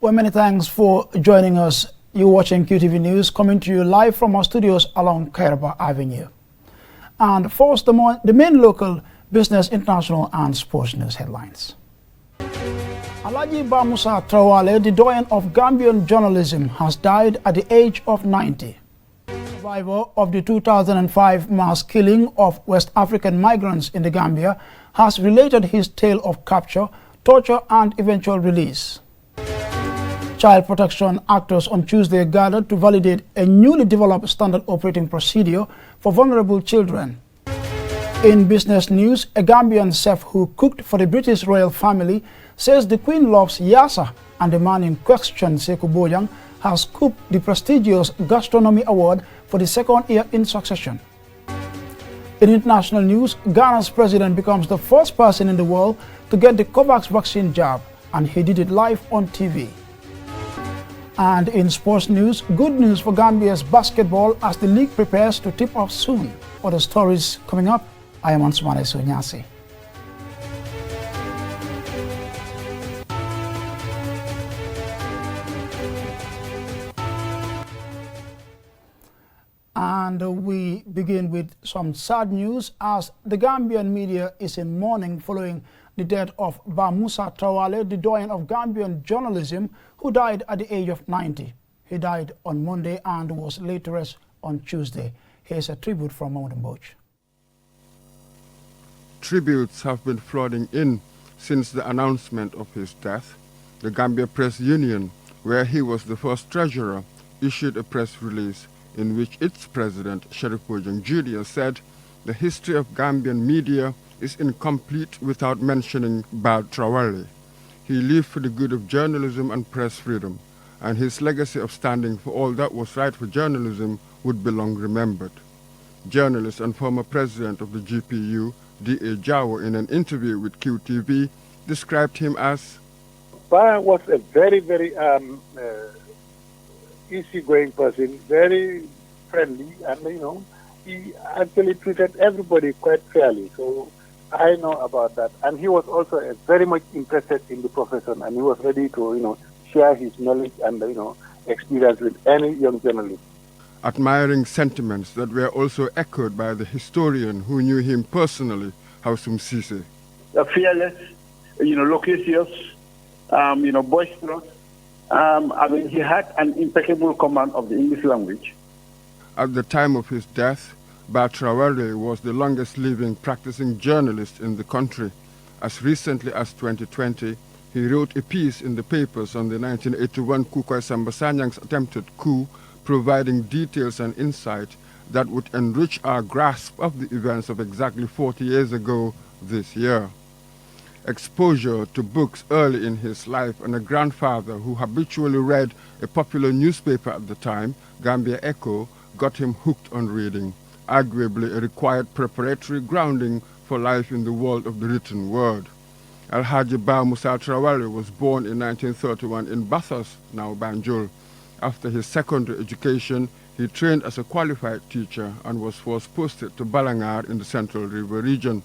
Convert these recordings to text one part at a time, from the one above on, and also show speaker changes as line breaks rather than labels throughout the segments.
Well, many thanks for joining us. You're watching QTV News, coming to you live from our studios along Kairaba Avenue. And first, the main local, business, international, and sports news headlines. Alhaji Vamusa Tawali, the doyen of Gambian journalism, has died at the age of 90. Survivor of the 2005 mass killing of West African migrants in the Gambia has related his tale of capture, torture, and eventual release. Child protection actors on Tuesday gathered to validate a newly developed standard operating procedure for vulnerable children. In business news, a Gambian chef who cooked for the British royal family says the Queen loves Yassa, and the man in question, Sekou Bojang, has scooped the prestigious Gastronomy Award for the second year in succession. In international news, Ghana's president becomes the first person in the world to get the COVAX vaccine jab, and he did it live on TV. And in sports news, good news for Gambia's basketball as the league prepares to tip off soon. Other stories coming up. I am Ansumane Sunyasi. And we begin with some sad news as the Gambian media is in mourning following the death of Vamusa Tawali, the doyen of Gambian journalism, who died at the age of 90. He died on Monday and was laid to rest on Tuesday. Here's a tribute from Mountain Boach.
Tributes have been flooding in since the announcement of his death. The Gambia Press Union, where he was the first treasurer, issued a press release in which its president, Sheriff Bojang Jr., said the history of Gambian media is incomplete without mentioning Bad Trawali. He lived for the good of journalism and press freedom, and his legacy of standing for all that was right for journalism would be long remembered. Journalist and former president of the GPU, D.A. Jawo, in an interview with QTV, described him as
Ba was a very, very easygoing person, very friendly, and he actually treated everybody quite fairly. So I know about that. And he was also very much interested in the profession, and he was ready to, share his knowledge and, experience with any young journalist.
Admiring sentiments that were also echoed by the historian who knew him personally, Hausum Sise.
Fearless, loquacious, boisterous. He had an impeccable command of the English language.
At the time of his death, Trawali was the longest living practicing journalist in the country. As recently as 2020, he wrote a piece in the papers on the 1981 Kukwai Sambasanyang's attempted coup, providing details and insight that would enrich our grasp of the events of exactly 40 years ago this year. Exposure to books early in his life and a grandfather who habitually read a popular newspaper at the time, Gambia Echo, got him hooked on reading, arguably a required preparatory grounding for life in the world of the written word. Alhaji Vamusa Tawali was born in 1931 in Bathurst, now Banjul. After his secondary education, he trained as a qualified teacher and was first posted to Balangar in the Central River region.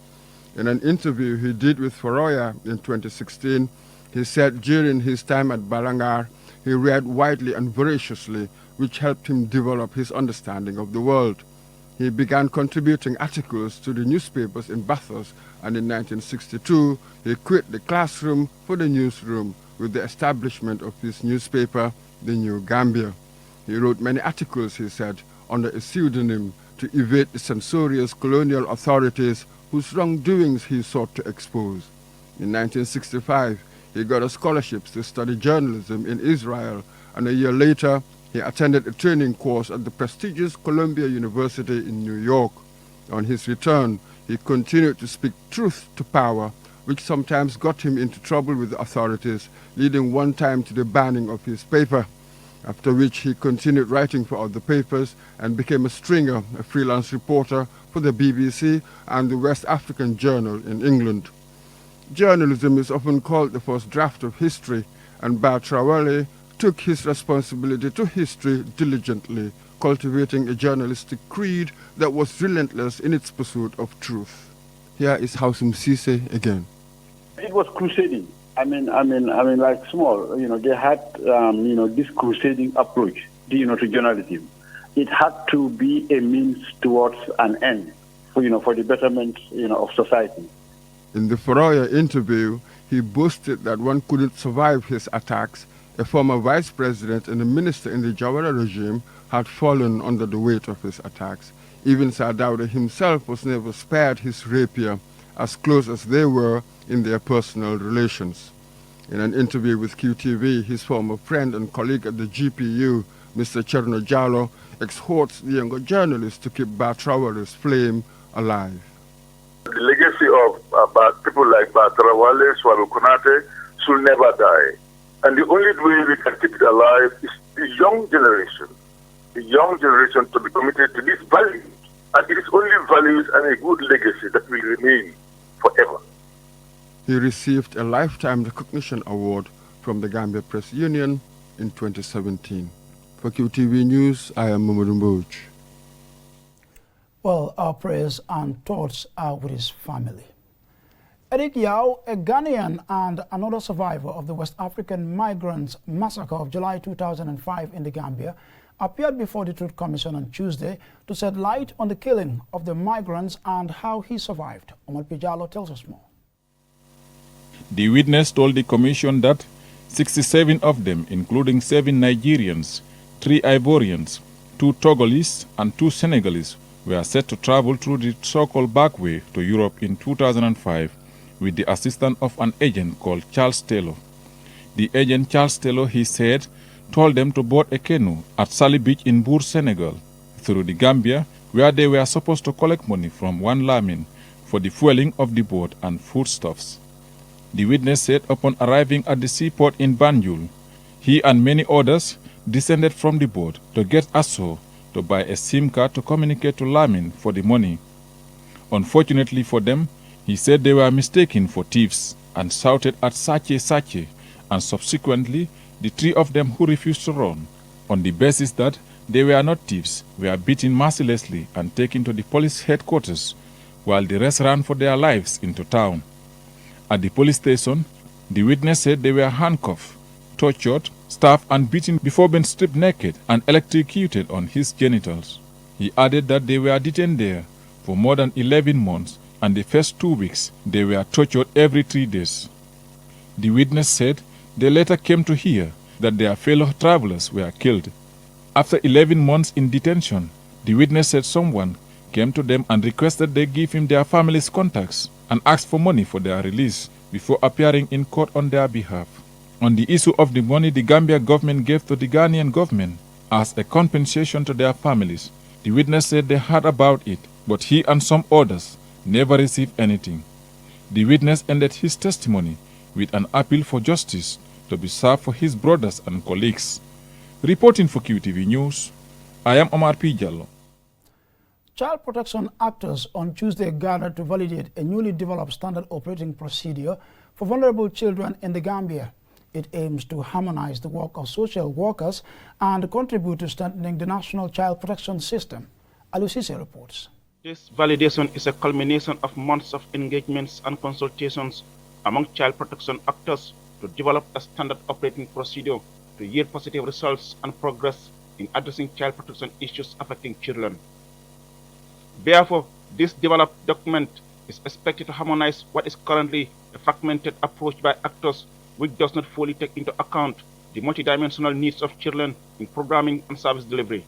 In an interview he did with Foroya in 2016, he said during his time at Balangar, he read widely and voraciously, which helped him develop his understanding of the world. He began contributing articles to the newspapers in Bathurst, and in 1962, he quit the classroom for the newsroom with the establishment of his newspaper, The New Gambia. He wrote many articles, he said, under a pseudonym to evade the censorious colonial authorities whose wrongdoings he sought to expose. In 1965, he got a scholarship to study journalism in Israel, and a year later, he attended a training course at the prestigious Columbia University in New York. On his return, he continued to speak truth to power, which sometimes got him into trouble with the authorities, leading one time to the banning of his paper, after which he continued writing for other papers and became a stringer, a freelance reporter for the BBC and the West African Journal in England. Journalism is often called the first draft of history, and Trawali took his responsibility to history diligently, cultivating a journalistic creed that was relentless in its pursuit of truth. Here is Hausum Sise again.
It was crusading. like small, they had, this crusading approach, to journalism. It had to be a means towards an end, for the betterment, of society.
In the Faroya interview, he boasted that one couldn't survive his attacks. A former vice president and a minister in the Jawara regime had fallen under the weight of his attacks. Even Sadauda himself was never spared his rapier, as close as they were in their personal relations. In an interview with QTV, his former friend and colleague at the GPU, Mr. Cherno Jallo, exhorts the younger journalists to keep Batrawale's flame alive.
The legacy of people like Tawali, Swallow Konate should never die. And the only way we can keep it alive is the young generation to be committed to these values. And it is only values and a good legacy that will remain forever.
He received a Lifetime Recognition Award from the Gambia Press Union in 2017. For QTV News, I am Mamadou Mbouch.
Well, our prayers and thoughts are with his family. Eric Yao, a Ghanaian and another survivor of the West African migrants massacre of July 2005 in the Gambia, appeared before the Truth Commission on Tuesday to shed light on the killing of the migrants and how he survived. Omar Pijalo tells us more.
The witness told the commission that 67 of them, including 7 Nigerians, 3 Ivorians, 2 Togolese and 2 Senegalese, were set to travel through the so-called back way to Europe in 2005 with the assistance of an agent called Charles Taylor. The agent Charles Taylor, he said, told them to board a canoe at Sally Beach in Bour, Senegal, through the Gambia, where they were supposed to collect money from one Lamin for the fueling of the boat and foodstuffs. The witness said upon arriving at the seaport in Banjul, he and many others descended from the boat to get Asso to buy a SIM card to communicate to Lamin for the money. Unfortunately for them, he said they were mistaken for thieves and shouted at Sache Sache, and subsequently the 3 of them who refused to run, on the basis that they were not thieves, were beaten mercilessly and taken to the police headquarters, while the rest ran for their lives into town. At the police station, the witness said they were handcuffed, tortured, starved and beaten before being stripped naked and electrocuted on his genitals. He added that they were detained there for more than 11 months, and the first 2 weeks they were tortured every 3 days. The witness said they later came to hear that their fellow travelers were killed. After 11 months in detention, the witness said someone came to them and requested they give him their family's contacts and asked for money for their release before appearing in court on their behalf. On the issue of the money the Gambia government gave to the Ghanaian government as a compensation to their families, the witness said they heard about it, but he and some others never received anything. The witness ended his testimony with an appeal for justice to be served for his brothers and colleagues. Reporting for QTV News, I am Omar P. Jallo.
Child protection actors on Tuesday gathered to validate a newly developed standard operating procedure for vulnerable children in the Gambia. It aims to harmonize the work of social workers and contribute to strengthening the national child protection system. Alusise reports.
This validation is a culmination of months of engagements and consultations among child protection actors to develop a standard operating procedure to yield positive results and progress in addressing child protection issues affecting children. Therefore, this developed document is expected to harmonize what is currently a fragmented approach by actors which does not fully take into account the multidimensional needs of children in programming and service delivery.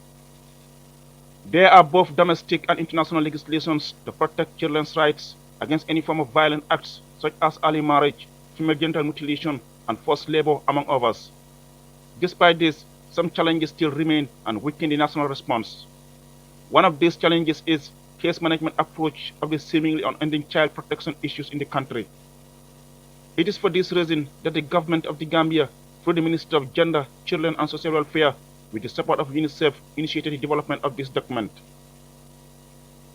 There are both domestic and international legislations to protect children's rights against any form of violent acts such as early marriage, female genital mutilation, and forced labor, among others. Despite this, some challenges still remain and weaken the national response. One of these challenges is case management approach of the seemingly unending child protection issues in the country. It is for this reason that the government of the Gambia, through the Ministry of Gender, Children and Social Welfare, with the support of UNICEF, initiated the development of this document.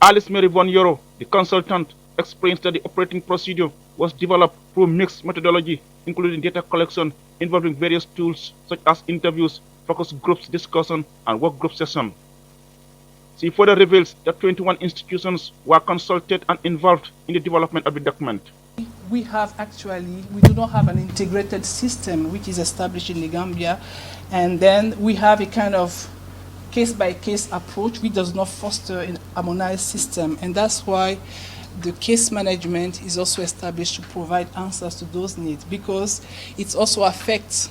Alice Mary Von Yoro, the consultant, explains that the operating procedure was developed through mixed methodology, including data collection involving various tools such as interviews, focus groups discussion, and work group session. She further reveals that 21 institutions were consulted and involved in the development of the document.
We do not have an integrated system which is established in the Gambia, and then we have a kind of case-by-case approach which does not foster an harmonized system, and that's why the case management is also established to provide answers to those needs, because it also affects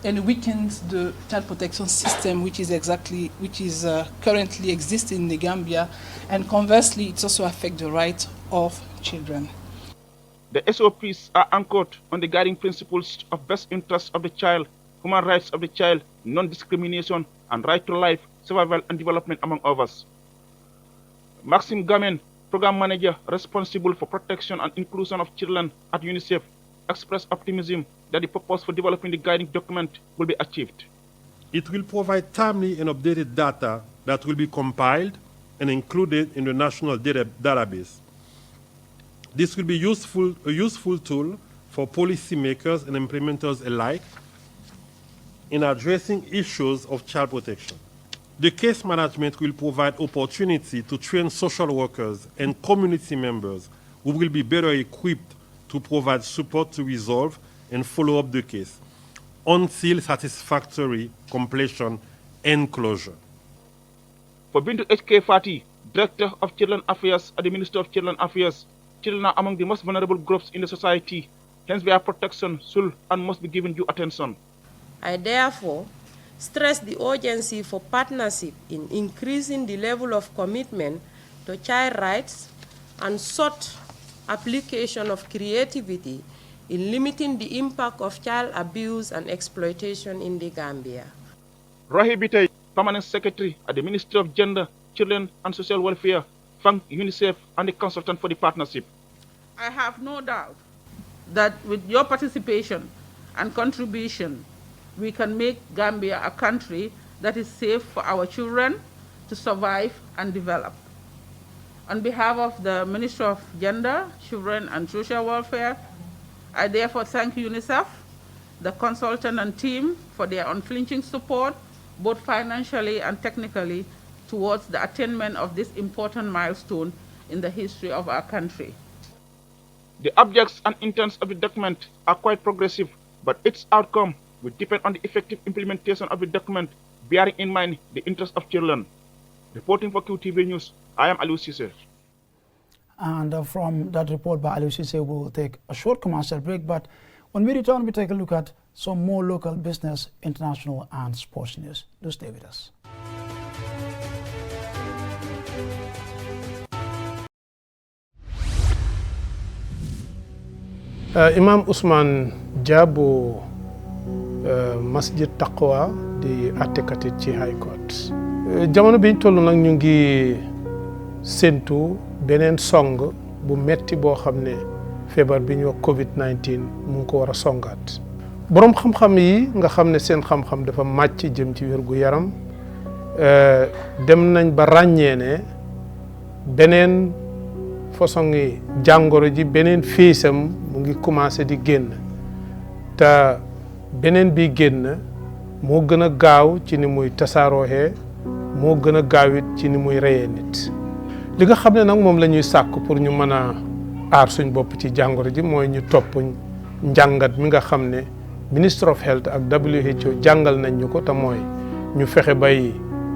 and weakens the child protection system which is currently existing in the Gambia, and conversely it also affects the rights of children.
The SOPs are anchored on the guiding principles of best interests of the child, human rights of the child, non-discrimination, and right to life, survival, and development, among others. Maxime Gamen, Program Manager responsible for protection and inclusion of children at UNICEF, expressed optimism that the purpose for developing the guiding document will be achieved.
It will provide timely and updated data that will be compiled and included in the national database. This will be a useful tool for policymakers and implementers alike in addressing issues of child protection. The case management will provide opportunity to train social workers and community members who will be better equipped to provide support to resolve and follow up the case until satisfactory completion and closure.
For Bintu H.K. Fati, Director of Children Affairs at the Ministry of Children Affairs, children are among the most vulnerable groups in the society, hence their protection should and must be given due attention.
I therefore stress the urgency for partnership in increasing the level of commitment to child rights and sought application of creativity in limiting the impact of child abuse and exploitation in the Gambia.
Rahi Bitey, Permanent Secretary at the Ministry of Gender, Children and Social Welfare, thanked UNICEF and the consultant for the partnership.
I have no doubt that with your participation and contribution, we can make Gambia a country that is safe for our children to survive and develop. On behalf of the Ministry of Gender, Children and Social Welfare, I therefore thank UNICEF, the consultant and team for their unflinching support, both financially and technically, towards the attainment of this important milestone in the history of our country.
The objects and intents of the document are quite progressive, but its outcome will depend on the effective implementation of the document, bearing in mind the interests of children. Reporting for QTV News, I am Aliou Cisse.
And from that report by Aliou Cisse, we will take a short commercial break, but when we return, we take a look at some more local business, international and sports news. Do stay with us.
Imam Ousmane Diabo Masjid Taqwa di àttekati ci High Court jamono biñ tollu nag ñu ngi séntu beneen song bu metti boo xam ne feebar bi ñu wax COVID-19 mu ngi ko war a songaat boroom xam-xam yi nga xam ne seen xam-xam dafa màcc jëm ci wér gu yaram dem nañ ba ràññee ne beneen façon yi jàngoro ji beneen fiisam mu ngi commencé di génn te beneen bi génn moo gën a gaaw ci ni muy tasaarooxee moo gën a gaawit ci ni muy reyee nit li nga xam ne nag moom la ñuy sàkk pour ñu mën a aar suñ bopp ci jàngoro ji mooy ñu topp njàngat mi nga xam ne Ministry of Health ak WHO jàngal nañ ñu ko te mooy ñu fexe bay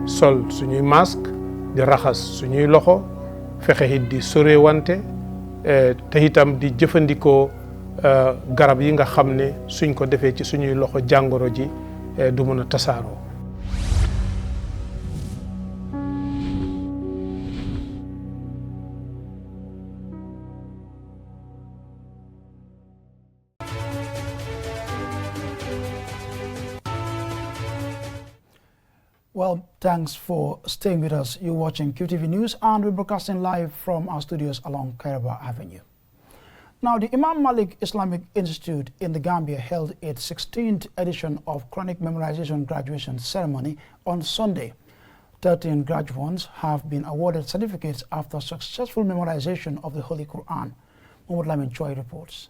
sol suñuy masque di raxas suñuy loxo fexe it di sorewante te itam di jëfandikoo garab yi nga xam ne suñ ko defee ci suñuy loxo jàngoro ji du mën a tasaaroo.
Well, thanks for staying with us. You're watching QTV News and we're broadcasting live from our studios along Kairaba Avenue. Now, the Imam Malik Islamic Institute in the Gambia held its 16th edition of Chronic Memorization Graduation Ceremony on Sunday. 13 graduates have been awarded certificates after successful memorization of the Holy Quran. Mohamed Lamin Choi reports.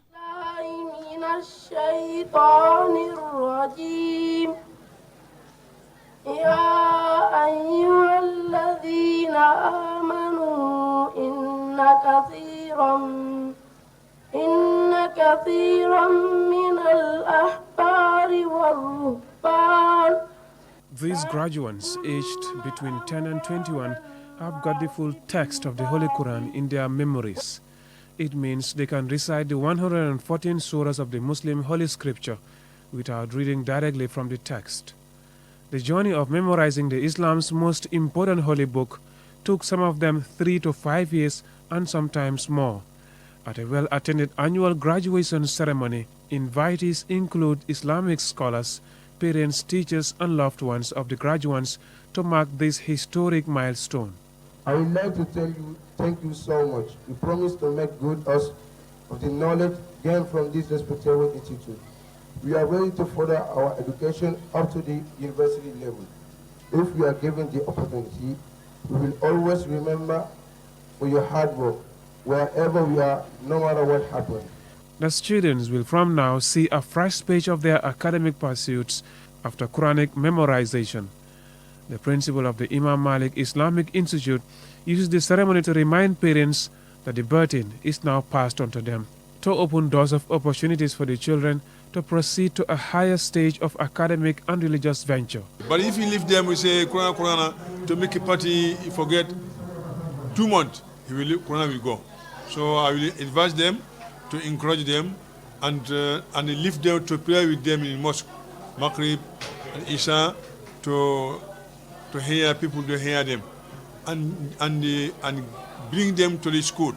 يا أيها الذين آمنوا إن كثيرا كثيرا من الأحبار والرهبان.
These graduates, aged between 10 and 21, have got the full text of the Holy Quran in their memories. It means they can recite the 114 surahs of the Muslim Holy Scripture without reading directly from the text. The journey of memorizing the Islam's most important holy book took some of them 3 to 5 years and sometimes more. At a well-attended annual graduation ceremony, invitees include Islamic scholars, parents, teachers, and loved ones of the graduates to mark this historic milestone.
I would like to tell you thank you so much. We promise to make good use of the knowledge gained from this respectable institute. We are ready to further our education up to the university level. If we are given the opportunity, we will always remember for your hard work, wherever we are, no matter what happens.
The students will from now see a fresh page of their academic pursuits after Quranic memorization. The principal of the Imam Malik Islamic Institute uses the ceremony to remind parents that the burden is now passed on to them, to open doors of opportunities for the children to proceed to a higher stage of academic and religious venture.
But if you leave them, we say Quran, to make a party, you forget 2 months, Quran will go. So I will advise them to encourage them and leave them to pray with them in mosque, Maghrib and Isha, to hear people, to hear them, and bring them to the school.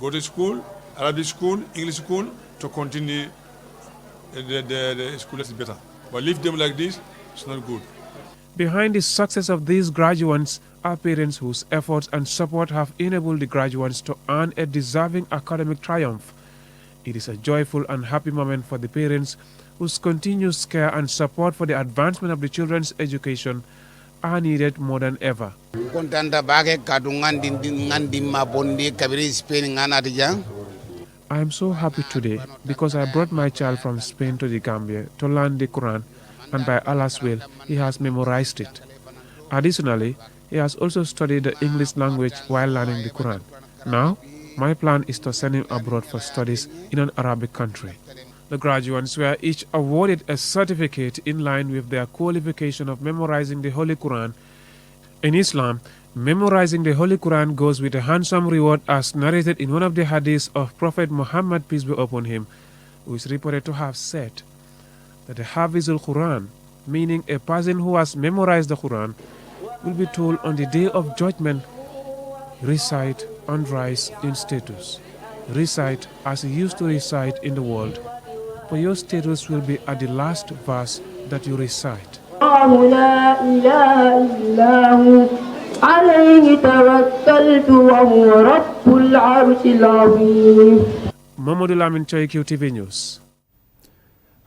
Go to school, Arabic school, English school, to continue the school is better. But leave them like this, it's not good.
Behind the success of these graduates are parents whose efforts and support have enabled the graduates to earn a deserving academic triumph. It is a joyful and happy moment for the parents whose continuous care and support for the advancement of the children's education are needed more than ever. I am so happy today because I brought my child from Spain to the Gambia to learn the Quran, and by Allah's will, he has memorized it. Additionally, he has also studied the English language while learning the Quran. Now, my plan is to send him abroad for studies in an Arabic country. The graduates were each awarded a certificate in line with their qualification of memorizing the Holy Quran. In Islam, memorizing the Holy Quran goes with a handsome reward as narrated in one of the hadiths of Prophet Muhammad, peace be upon him, who is reported to have said that the Hafizul Quran, meaning a person who has memorized the Quran, will be told on the day of judgment, recite and rise in status. Recite as he used to recite in the world, for your status will be at the last verse that you recite. Mamadou Lamin Choy, Qtv News.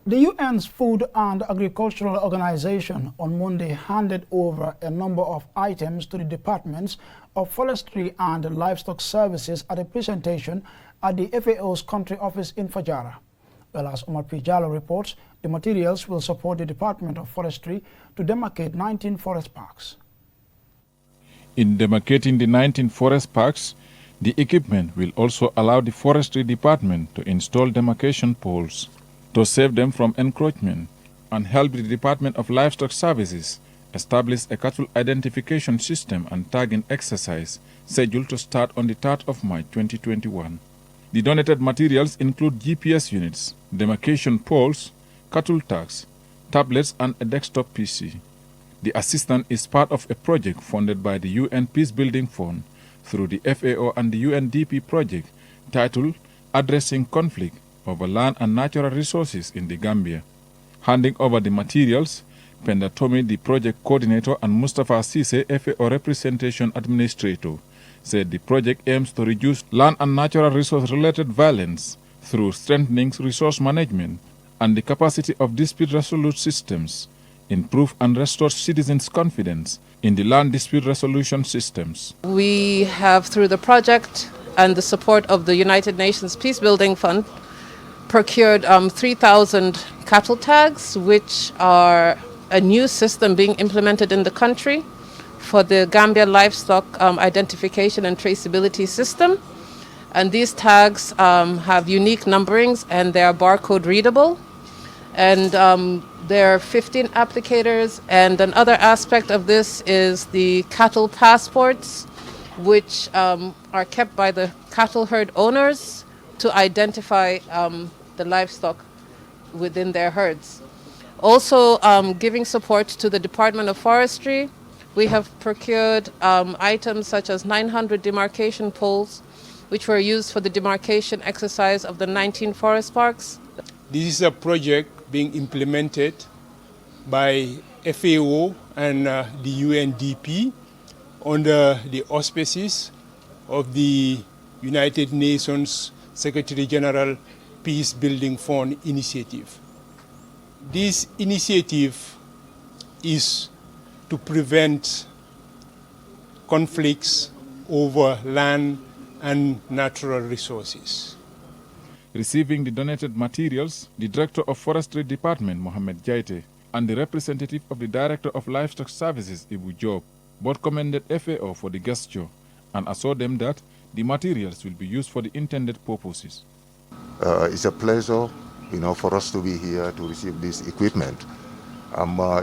The UN's Food and Agricultural Organization on Monday handed over a number of items to the Departments of Forestry and Livestock Services at a presentation at the FAO's country office in Fajara. Well, as Omar P. Jallo reports, the materials will support the Department of Forestry to demarcate 19 forest parks.
In demarcating the 19 forest parks, the equipment will also allow the Forestry Department to install demarcation poles to save them from encroachment and help the Department of Livestock Services establish a cattle identification system and tagging exercise scheduled to start on the 3rd of March 2021. The donated materials include GPS units, demarcation poles, cattle tags, tablets, and a desktop PC. The assistance is part of a project funded by the UN Peacebuilding Fund through the FAO and the UNDP project titled Addressing Conflict over Land and Natural Resources in the Gambia. Handing over the materials, Penda Tomi, the project coordinator, and Mustafa Sise, FAO representation administrator, said the project aims to reduce land and natural resource-related violence through strengthening resource management and the capacity of dispute resolution systems, improve and restore citizens' confidence in the land dispute resolution systems.
We have, through the project and the support of the United Nations Peacebuilding Fund, procured 3,000 cattle tags, which are a new system being implemented in the country for the Gambia livestock identification and traceability system. And these tags have unique numberings and they are barcode readable. And there are 15 applicators. And another aspect of this is the cattle passports, which are kept by the cattle herd owners to identify the livestock within their herds. Also, giving support to the Department of Forestry, we have procured items such as 900 demarcation poles, which were used for the demarcation exercise of the 19 forest parks.
This is a project being implemented by FAO and the UNDP under the auspices of the United Nations Secretary General Peace Building Fund initiative. This initiative is to prevent conflicts over land and natural resources.
Receiving the donated materials, the Director of Forestry Department, Mohamed Jaite, and the representative of the Director of Livestock Services, Ibu Job, both commended FAO for the gesture and assured them that the materials will be used for the intended purposes.
It's a pleasure, for us to be here to receive this equipment.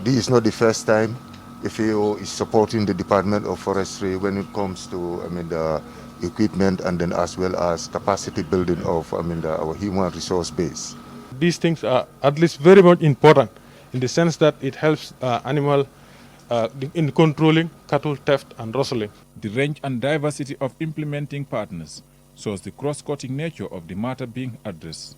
This is not the first time FAO is supporting the Department of Forestry when it comes to, the equipment and then as well as capacity building of, our human resource base.
These things are at least very much important in the sense that it helps animal in controlling cattle theft and rustling.
The range and diversity of implementing partners shows the cross-cutting nature of the matter being addressed.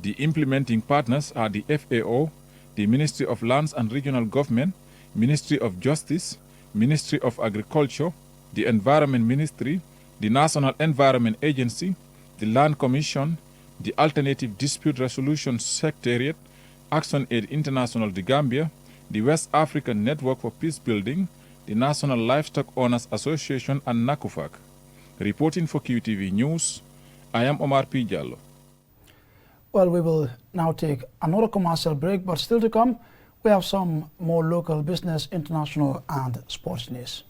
The implementing partners are the FAO, the Ministry of Lands and Regional Government, Ministry of Justice, Ministry of Agriculture, the Environment Ministry, the National Environment Agency, the Land Commission, the Alternative Dispute Resolution Secretariat, Action Aid International de Gambia, the West African Network for Peace Building, the National Livestock Owners Association, and NACUFAC. Reporting for QTV News, I am Omar P. Jallo.
Well, we will now take another commercial break, but still to come, we have some more local business, international, and sports news.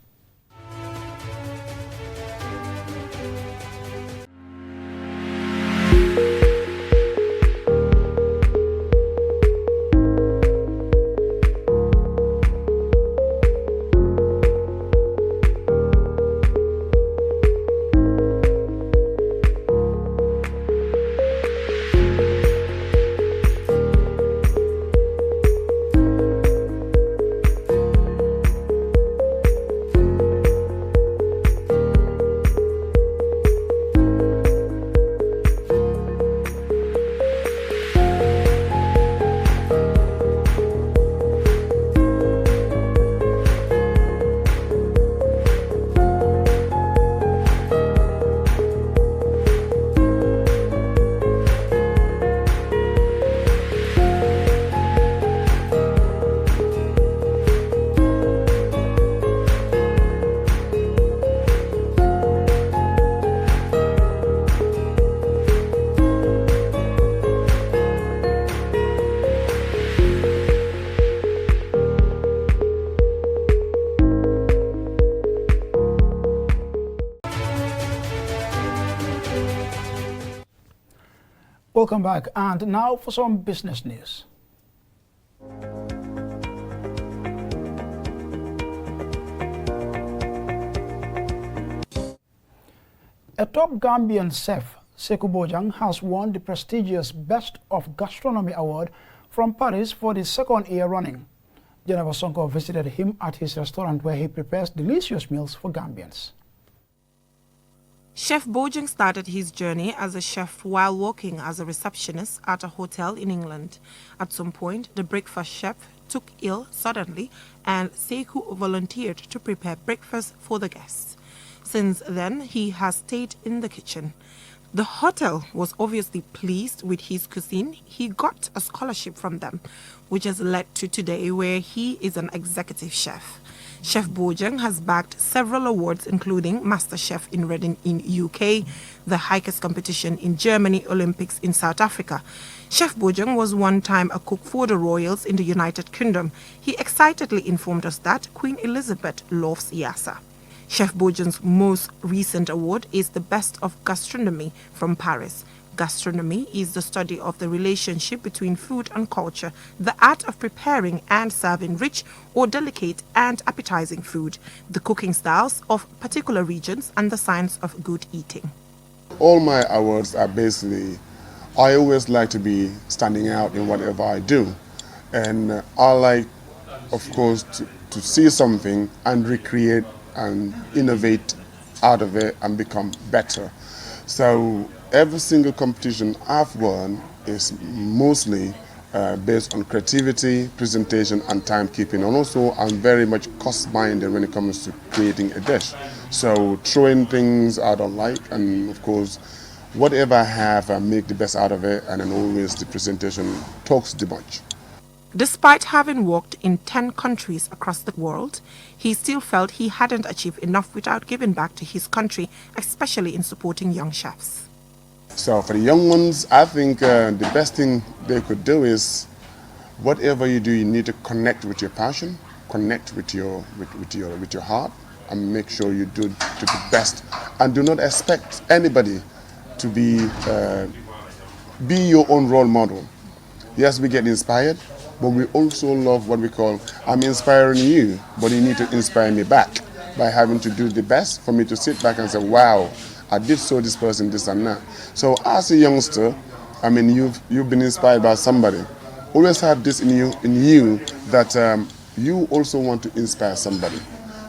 Welcome back, and now for some business news. A top Gambian chef, Sekou Bojang, has won the prestigious Best of Gastronomy Award from Paris for the second year running. Jennifer Sonko visited him at his restaurant where he prepares delicious meals for Gambians.
Chef Bojang started his journey as a chef while working as a receptionist at a hotel in England. At some point, the breakfast chef took ill suddenly and Sekou volunteered to prepare breakfast for the guests. Since then, he has stayed in the kitchen. The hotel was obviously pleased with his cuisine. He got a scholarship from them, which has led to today where he is an executive chef. Chef Bojang has bagged several awards, including MasterChef in Reading in UK, the highest competition in Germany, Olympics in South Africa. Chef Bojang was one time a cook for the royals in the United Kingdom. He excitedly informed us that Queen Elizabeth loves Yassa. Chef Bojan's most recent award is the Best of Gastronomy from Paris. Gastronomy is the study of the relationship between food and culture, the art of preparing and serving rich or delicate and appetizing food, the cooking styles of particular regions, and the science of good eating.
All my awards are basically, I always like to be standing out in whatever I do. And I like, of course, to see something and recreate and innovate out of it and become better. So every single competition I've won is mostly based on creativity, presentation, and timekeeping. And also, I'm very much cost-minded when it comes to creating a dish. So throwing things I don't like, and of course, whatever I have, I make the best out of it, and then always the presentation talks too much.
Despite having worked in 10 countries across the world, he still felt he hadn't achieved enough without giving back to his country, especially in supporting young chefs.
So for the young ones, I think the best thing they could do is, whatever you do, you need to connect with your passion, connect with your heart, and make sure you do the best. And do not expect anybody to be your own role model. Yes, we get inspired, but we also love what we call, I'm inspiring you, but you need to inspire me back by having to do the best for me to sit back and say, wow, I did show this person this and that. So as a youngster, I mean, you've been inspired by somebody. Always have this in you that you also want to inspire somebody.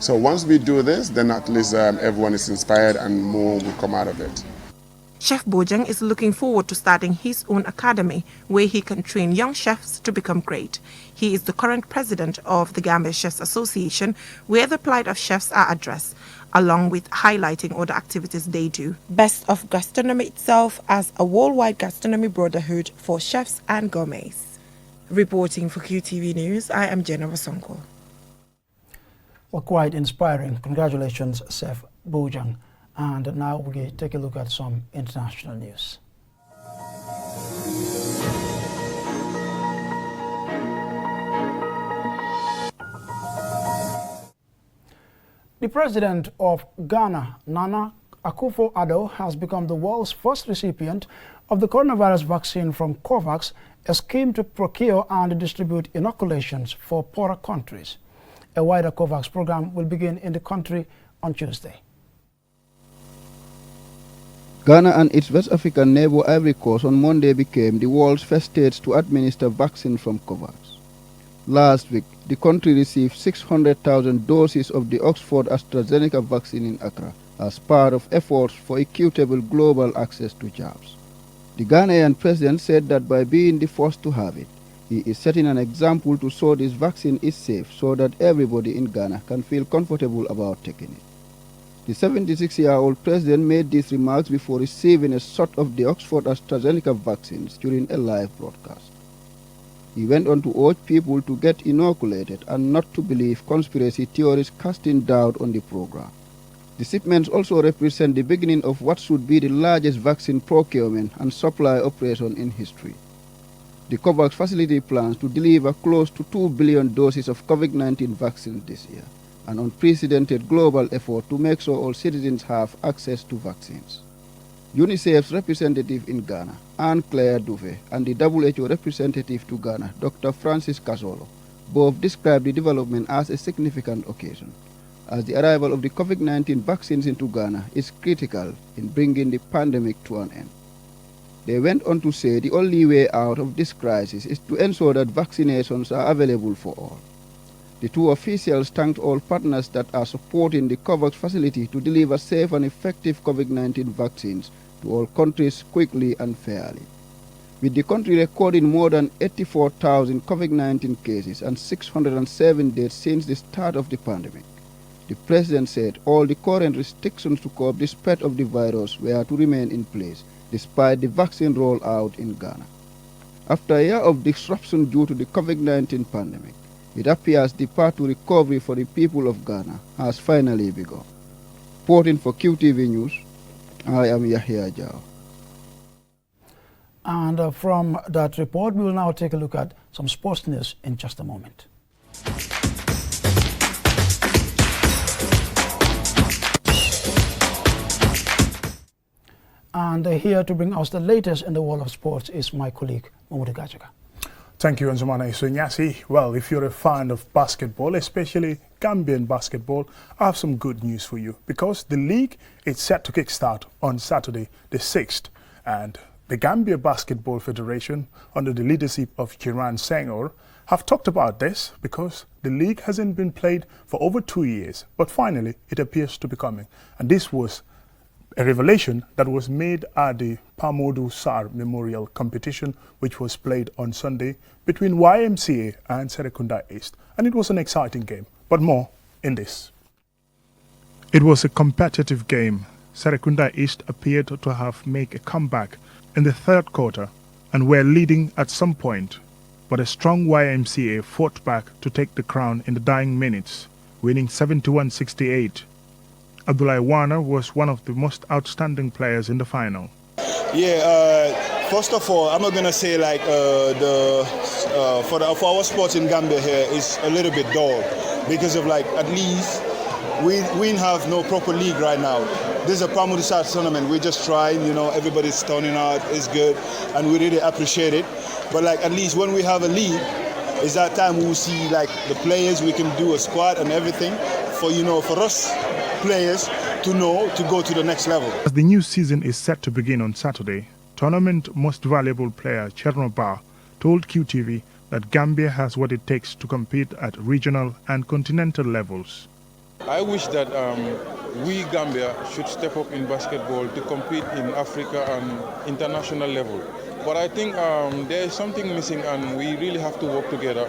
So once we do this, then at least everyone is inspired and more will come out of it.
Chef Bojang is looking forward to starting his own academy where he can train young chefs to become great. He is the current president of the Gambia Chefs Association, where the plight of chefs are addressed, along with highlighting other activities they do. Best of Gastronomy itself as a worldwide gastronomy brotherhood for chefs and gourmets. Reporting for QTV News, I am Jenna Wasonko.
Well, quite inspiring. Congratulations, Chef Bojang. And now we take a look at some international news. The president of Ghana, Nana Akufo-Addo, has become the world's first recipient of the coronavirus vaccine from COVAX, a scheme to procure and distribute inoculations for poorer countries. A wider COVAX program will begin in the country on Tuesday.
Ghana and its West African neighbor Ivory Coast on Monday became the world's first states to administer vaccine from COVAX. Last week, the country received 600,000 doses of the Oxford AstraZeneca vaccine in Accra as part of efforts for equitable global access to jabs. The Ghanaian president said that by being the first to have it, he is setting an example to show this vaccine is safe so that everybody in Ghana can feel comfortable about taking it. The 76-year-old president made these remarks before receiving a shot of the Oxford AstraZeneca vaccines during a live broadcast. He went on to urge people to get inoculated and not to believe conspiracy theories casting doubt on the program. The shipments also represent the beginning of what should be the largest vaccine procurement and supply operation in history. The COVAX facility plans to deliver close to 2 billion doses of COVID-19 vaccines this year, an unprecedented global effort to make sure all citizens have access to vaccines. UNICEF's representative in Ghana, Anne-Claire Douvet, and the WHO representative to Ghana, Dr. Francis Casolo, both described the development as a significant occasion, as the arrival of the COVID-19 vaccines into Ghana is critical in bringing the pandemic to an end. They went on to say the only way out of this crisis is to ensure that vaccinations are available for all. The two officials thanked all partners that are supporting the COVAX facility to deliver safe and effective COVID-19 vaccines to all countries quickly and fairly. With the country recording more than 84,000 COVID-19 cases and 607 deaths since the start of the pandemic, the president said all the current restrictions to curb the spread of the virus were to remain in place despite the vaccine rollout in Ghana. After a year of disruption due to the COVID-19 pandemic, it appears the path to recovery for the people of Ghana has finally begun. Reporting for QTV News, I am Yahya Jao.
And from that report, we will now take a look at some sports news in just a moment. And here to bring us the latest in the world of sports is my colleague, Mamudu Gajaga.
Thank you, Nzumana Isunyasi. Well, if you're a fan of basketball, especially Gambian basketball, I have some good news for you because the league is set to kickstart on Saturday, the 6th, and the Gambia Basketball Federation, under the leadership of Jiran Senghor, have talked about this because the league hasn't been played for over 2 years, but finally it appears to be coming. And this was a revelation that was made at the Pamodu Sarr Memorial Competition, which was played on Sunday between YMCA and Serekunda East. And it was an exciting game, but more in this. It was a competitive game. Serekunda East appeared to have made a comeback in the third quarter and were leading at some point, but a strong YMCA fought back to take the crown in the dying minutes, winning 71-68. Abdullah Warner was one of the most outstanding players in the final.
Yeah, first of all, I'm not gonna say like for our sports in Gambia here is a little bit dull because of like at least we have no proper league right now. This is a Pamodu Sarr tournament. We're just trying, you know, everybody's turning out, it's good, and we really appreciate it. But like at least when we have a league, it's that time we'll see like the players, we can do a squad and everything for, you know, for us players to know to go to the next level.
As the new season is set to begin on Saturday, tournament most valuable player Cherno Ba told QTV that Gambia has what it takes to compete at regional and continental levels.
I wish that we Gambia should step up in basketball to compete in Africa and international level. But I think there is something missing and we really have to work together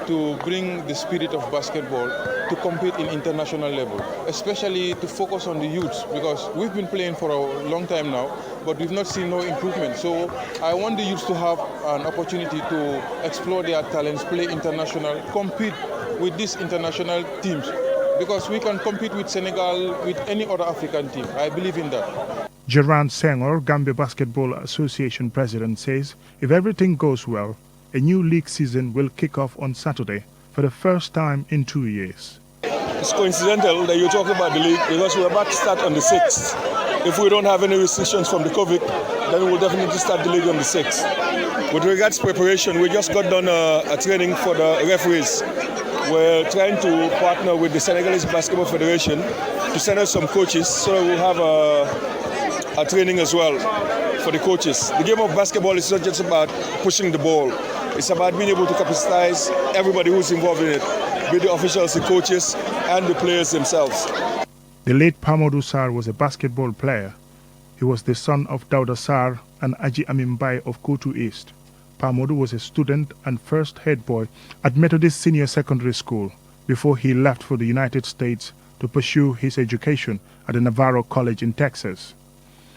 to bring the spirit of basketball to compete in international level, especially to focus on the youths because we've been playing for a long time now, but we've not seen no improvement. So I want the youths to have an opportunity to explore their talents, play international, compete with these international teams because we can compete with Senegal, with any other African team. I believe in that.
Jiran Senghor, Gambia Basketball Association president, says if everything goes well, a new league season will kick off on Saturday for the first time in 2 years.
It's coincidental that you're talking about the league because we're about to start on the 6th. If we don't have any restrictions from the COVID, then we will definitely start the league on the 6th. With regards to preparation, we just got done a training for the referees. We're trying to partner with the Senegalese Basketball Federation to send us some coaches so that we'll have a training as well for the coaches. The game of basketball is not just about pushing the ball. It's about being able to capacitize everybody who's involved in it, be the officials, the coaches, and the players themselves.
The late Pamodu Sarr was a basketball player. He was the son of Dauda Sarr and Aji Amimbai of Kotu East. Pamodu was a student and first head boy at Methodist Senior Secondary School before he left for the United States to pursue his education at the Navarro College in Texas.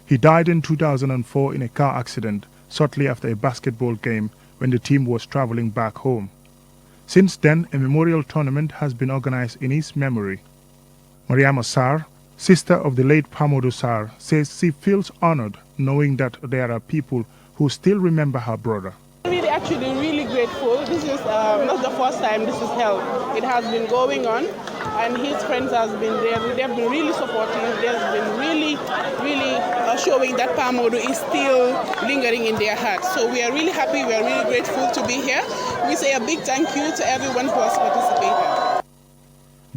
He died in 2004 in a car accident shortly after a basketball game when the team was traveling back home. Since then, a memorial tournament has been organized in his memory. Mariama Sarr, sister of the late Pamodu Sarr, says she feels honored knowing that there are people who still remember her brother.
Actually really grateful. This is not the first time this is held. It has been going on and his friends has been there. They've been really supportive. They've been really showing that Pamodu is still lingering in their hearts. So we are really happy, we are really grateful to be here. We say a big thank you to everyone who has participated.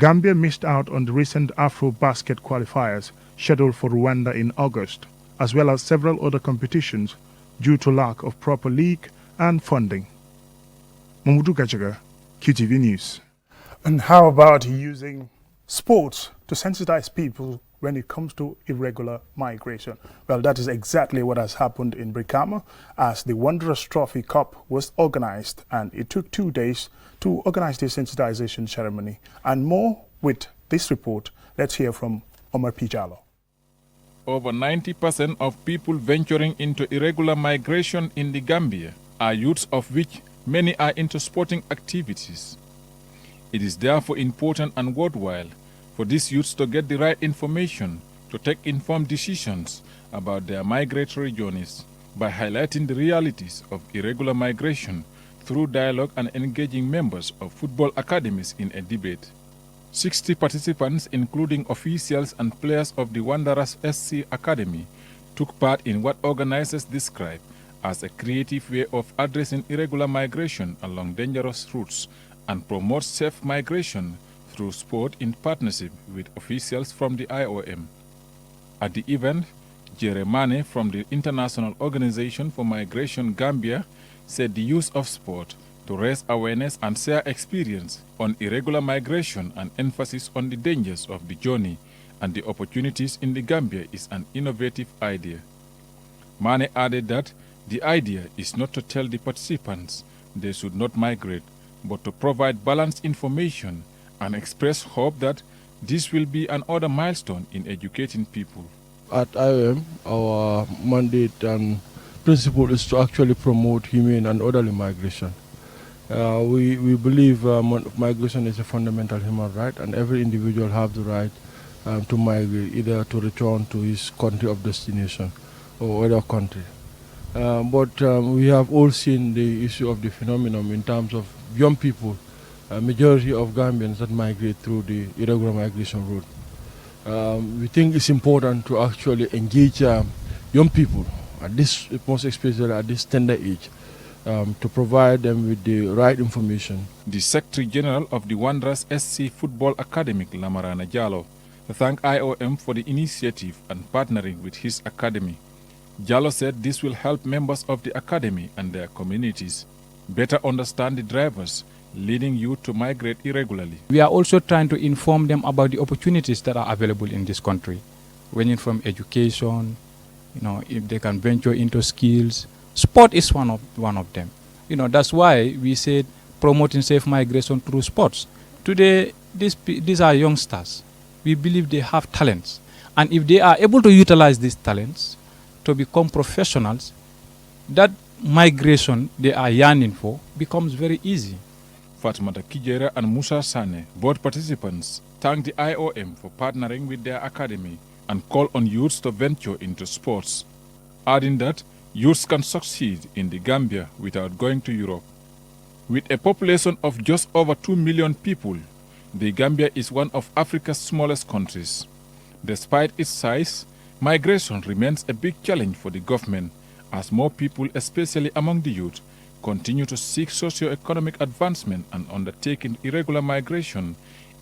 Gambia missed out on the recent Afro-Basket qualifiers scheduled for Rwanda in August, as well as several other competitions due to lack of proper league and funding. Mamudu Gajaga, QTV News. And how about using sports to sensitize people when it comes to irregular migration? Well, that is exactly what has happened in Brikama as the Wanderers Trophy Cup was organized, and it took 2 days to organize the sensitization ceremony. And more with this report. Let's hear from Omar Pijalo.
Over 90% of people venturing into irregular migration in the Gambia are youths, of which many are into sporting activities. It is therefore important and worthwhile for these youths to get the right information to take informed decisions about their migratory journeys by highlighting the realities of irregular migration through dialogue and engaging members of football academies in a debate. 60 participants, including officials and players of the Wanderers SC Academy, took part in what organizers describe as a creative way of addressing irregular migration along dangerous routes and promote safe migration through sport in partnership with officials from the IOM. At the event, Jeremane from the International Organization for Migration Gambia said the use of sport to raise awareness and share experience on irregular migration and emphasis on the dangers of the journey and the opportunities in the Gambia is an innovative idea. Mane added that the idea is not to tell the participants they should not migrate, but to provide balanced information and express hope that this will be another milestone in educating people.
At IOM, our mandate and principle is to actually promote humane and orderly migration. We believe migration is a fundamental human right, and every individual has the right to migrate, either to return to his country of destination or other country. But we have all seen the issue of the phenomenon in terms of young people, a majority of Gambians that migrate through the irregular migration route. We think it's important to actually engage young people, at this, most especially at this tender age, to provide them with the right information.
The Secretary General of the Wanderers SC Football Academy, Lamarana Jallo, thanked IOM for the initiative and partnering with his academy. Jallo said this will help members of the academy and their communities better understand the drivers leading youth to migrate irregularly.
We are also trying to inform them about the opportunities that are available in this country, ranging from education, if they can venture into skills. Sport is one of them. That's why we said promoting safe migration through sports. Today, these are youngsters. We believe they have talents. And if they are able to utilize these talents to become professionals, that migration they are yearning for becomes very easy.
Fatmata Kijera and Musa Sane, both participants, thanked the IOM for partnering with their academy and called on youths to venture into sports, adding that youths can succeed in the Gambia without going to Europe. With a population of just over 2 million people, the Gambia is one of Africa's smallest countries. Despite its size, migration remains a big challenge for the government as more people, especially among the youth, continue to seek socio-economic advancement and undertaking irregular migration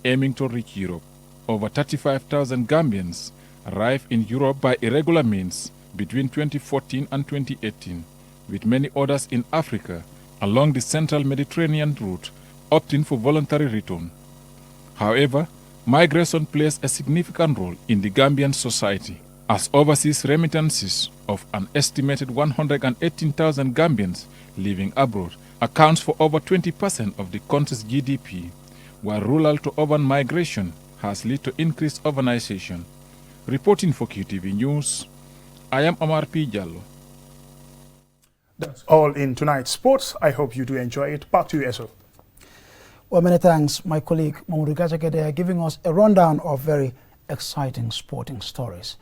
aiming to reach Europe. Over 35,000 Gambians arrived in Europe by irregular means between 2014 and 2018, with many others in Africa along the central Mediterranean route opting for voluntary return. However, migration plays a significant role in the Gambian society, as overseas remittances of an estimated 118,000 Gambians living abroad accounts for over 20% of the country's GDP, while rural to urban migration has led to increased urbanization. Reporting for QTV News, I am Omar P. Jallo.
That's all in tonight's sports. I hope you do enjoy it. Back to you, Esso.
Well, many thanks, my colleague Mamoudou Gachake there, giving us a rundown of very exciting sporting stories.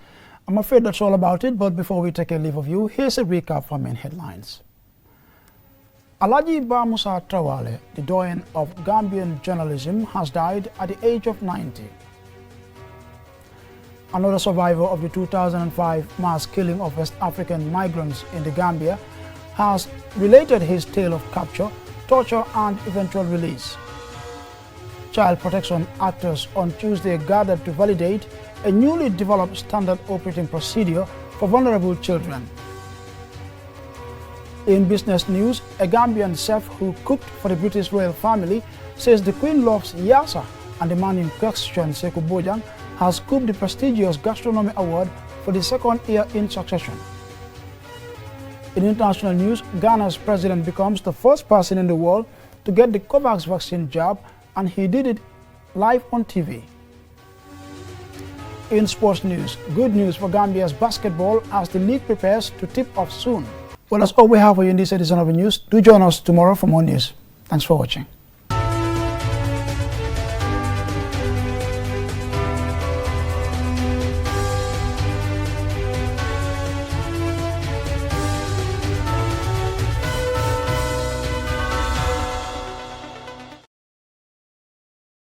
I'm afraid that's all about it, but before we take a leave of you, here's a recap from main headlines. Alhaji Vamusa Tawali, the doyen of Gambian journalism, has died at the age of 90. Another survivor of the 2005 mass killing of West African migrants in the Gambia has related his tale of capture, torture and eventual release. Child protection actors on Tuesday gathered to validate a newly developed standard operating procedure for vulnerable children. In business news, a Gambian chef who cooked for the British royal family says the Queen loves Yassa, and the man in question, Sekou Bojang, has scooped the prestigious Gastronomy Award for the second year in succession. In international news, Ghana's president becomes the first person in the world to get the COVAX vaccine jab, and he did it live on TV. In sports news, good news for Gambia's basketball as the league prepares to tip off soon. Well, that's all we have for you in this edition of the news. Do join us tomorrow for more news. Thanks for watching.